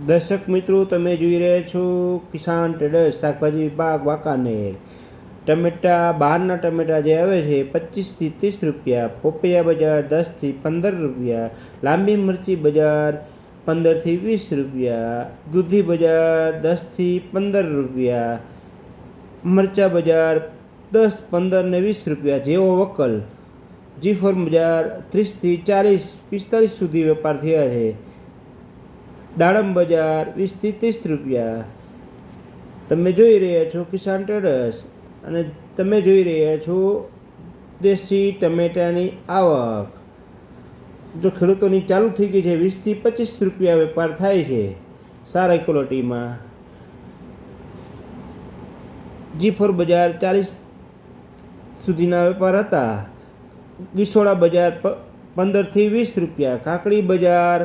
દર્શક મિત્રો, તમે જોઈ રહ્યા છો કિસાન ટ્રેડર્સ શાકભાજી વિભાગ વાંકાનેર. ટમેટા બહારના ટમેટા જે આવે છે 25 થી 30 રૂપિયા, પોપૈયા બજાર 10 થી 15 રૂપિયા, લાંબી મરચી બજાર 15 થી 20 રૂપિયા, દૂધી બજાર 10 થી 15 રૂપિયા, મરચા બજાર 10, 15 ને 20 રૂપિયા જેવો વકલ. G4 બજાર 30 થી 40, 45 સુધી વેપાર થયા છે. દાડમ બજાર 20 થી 30 રૂપિયા. તમે જોઈ રહ્યા છો કિસાન ટ્રેડર્સ અને તમે જોઈ રહ્યા છો દેશી ટમેટાની આવક. જો ખેડૂતોની ચાલુ થઈ ગઈ છે, 20 થી 25 રૂપિયા વેપાર થાય છે સારી ક્વોલિટીમાં. G4 બજાર 40 સુધીના વેપાર હતા. ગીસોડા બજાર 15 થી 20 રૂપિયા, કાકડી બજાર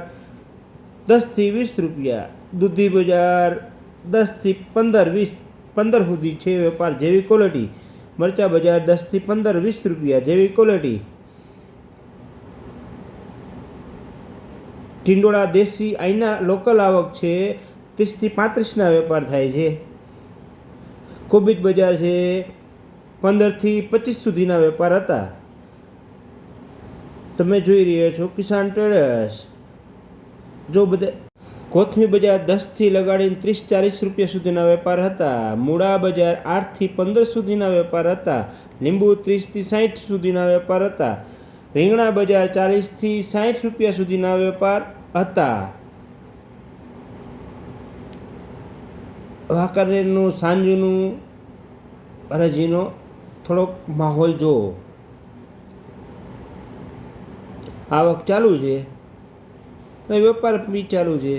10 થી 20 રૂપિયા, દૂધી બજાર 10 થી 15 સુધી છે વેપાર જેવી ક્વોલિટી. મરચા બજાર 10 થી 15, 20 રૂપિયા જેવી ક્વોલિટી. ટીંડોળા દેશી અહીંના લોકલ આવક છે 30 થી 35ના વેપાર થાય છે. કોબીજ બજાર છે 15 થી 25 સુધીના વેપાર હતા. તમે જોઈ રહ્યા છો કિસાન ટ્રેડર્સ. જો બધા કોથમીર બજાર 10 થી લગાડીને 30-40 રૂપિયા સુધીના વેપાર હતા. મૂળા બજાર 8 થી 15 સુધીના વેપાર હતા. લીંબુ 30 થી 60 સુધીના વેપાર હતા. રીંગણા બજાર 40 થી 60 રૂપિયા સુધીના વેપાર હતા. વાંકાનેરનું સાંજનું હરાજીનો થોડોક માહોલ જુઓ. આવક ચાલુ છે, વેપાર બી ચાલુ છે.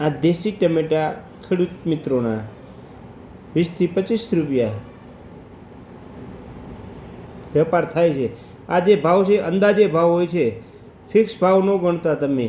આ દેશી ટમેટા ખેડૂત મિત્રોના 20 થી 25 રૂપિયા વેપાર થાય છે. આ જે ભાવ છે અંદાજે ભાવ હોય છે, ફિક્સ ભાવ ન ગણતા તમે.